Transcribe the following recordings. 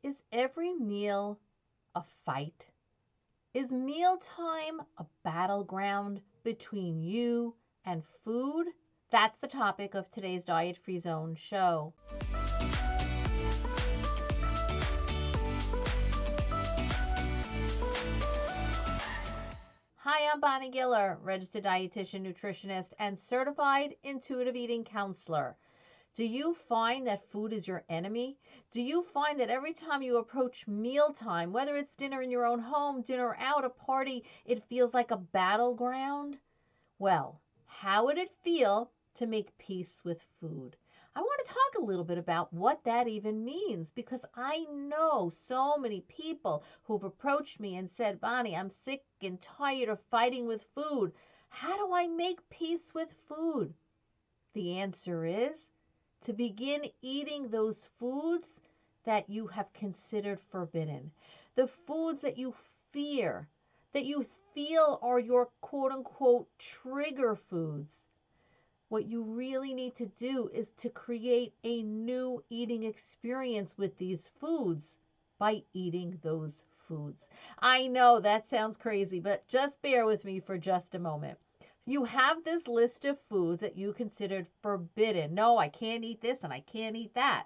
Is every meal a fight? Is mealtime a battleground between you and food? That's the topic of today's Diet Free Zone show. Hi, I'm Bonnie Giller, registered dietitian, nutritionist, and certified intuitive eating counselor. Do you find that food is your enemy? Do you find that every time you approach mealtime, whether it's dinner in your own home, dinner out, a party, it feels like a battleground? Well, how would it feel to make peace with food? I want to talk a little bit about what that even means because I know so many people who've approached me and said, Bonnie, I'm sick and tired of fighting with food. How do I make peace with food? The answer is to begin eating those foods that you have considered forbidden, the foods that you fear, that you feel are your quote unquote trigger foods. What you really need to do is to create a new eating experience with these foods by eating those foods. I know that sounds crazy, but just bear with me for just a moment. You have this list of foods that you considered forbidden. No, I can't eat this and I can't eat that.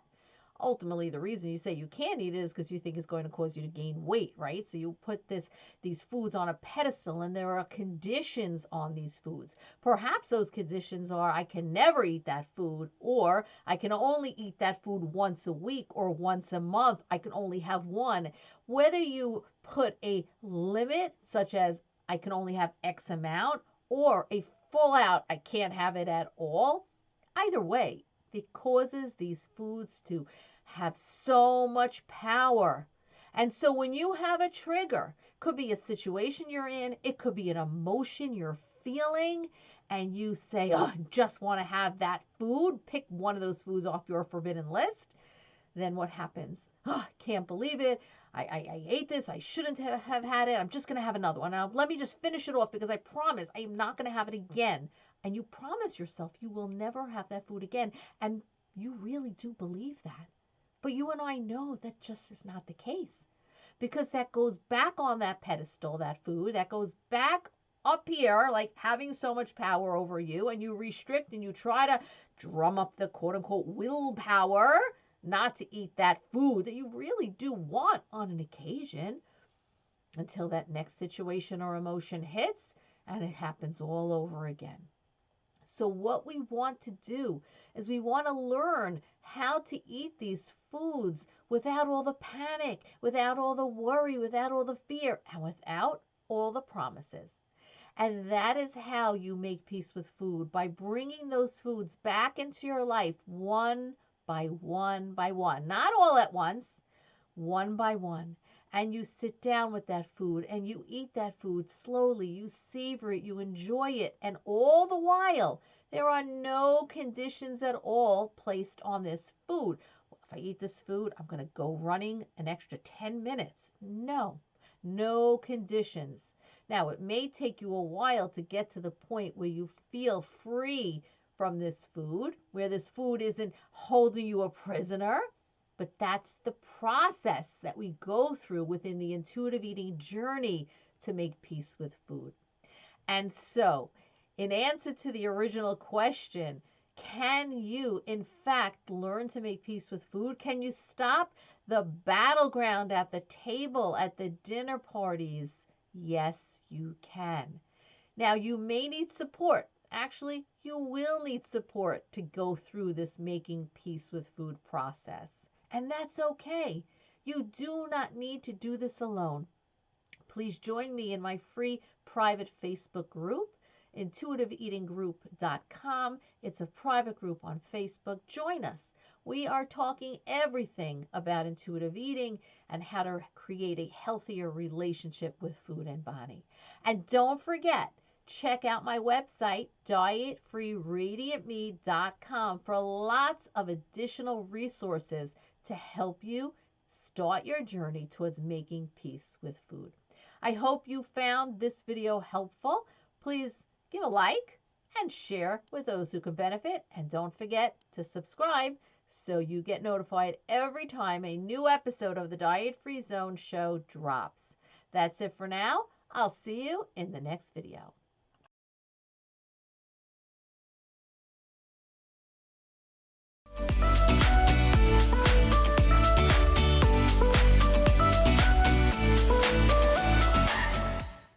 Ultimately, the reason you say you can't eat it is because you think it's going to cause you to gain weight, right? So you put these foods on a pedestal and there are conditions on these foods. Perhaps those conditions are I can never eat that food, or I can only eat that food once a week or once a month. I can only have one. Whether you put a limit, such as I can only have X amount, or a full out, I can't have it at all, either way, it causes these foods to have so much power. And so when you have a trigger, could be a situation you're in, it could be an emotion you're feeling, and you say, oh, I just want to have that food, pick one of those foods off your forbidden list, then what happens? Oh, I can't believe it. I ate this. I shouldn't have had it. I'm just going to have another one. Now, let me just finish it off because I promise I am not going to have it again. And you promise yourself you will never have that food again. And you really do believe that. But you and I know that just is not the case because that goes back on that pedestal, that food, that goes back up here, like having so much power over you, and you restrict and you try to drum up the quote unquote willpower not to eat that food that you really do want on an occasion until that next situation or emotion hits and it happens all over again. So what we want to do is we want to learn how to eat these foods without all the panic, without all the worry, without all the fear, and without all the promises. And that is how you make peace with food, by bringing those foods back into your life one by one by one. Not all at once, one by one. And you sit down with that food and you eat that food slowly. You savor it, you enjoy it. And all the while, there are no conditions at all placed on this food. If I eat this food, I'm going to go running an extra 10 minutes. No, no conditions. Now, it may take you a while to get to the point where you feel free from this food, where this food isn't holding you a prisoner. But that's the process that we go through within the intuitive eating journey to make peace with food. And so, in answer to the original question, can you, in fact, learn to make peace with food? Can you stop the battleground at the table, at the dinner parties? Yes, you can. Now, you may need support. Actually, you will need support to go through this making peace with food process. And that's okay. You do not need to do this alone. Please join me in my free private Facebook group, intuitiveeatinggroup.com. It's a private group on Facebook. Join us. We are talking everything about intuitive eating and how to create a healthier relationship with food and body. And don't forget, check out my website, dietfreeradiantme.com, for lots of additional resources to help you start your journey towards making peace with food. I hope you found this video helpful. Please give a like and share with those who can benefit. And don't forget to subscribe so you get notified every time a new episode of the Diet Free Zone show drops. That's it for now. I'll see you in the next video.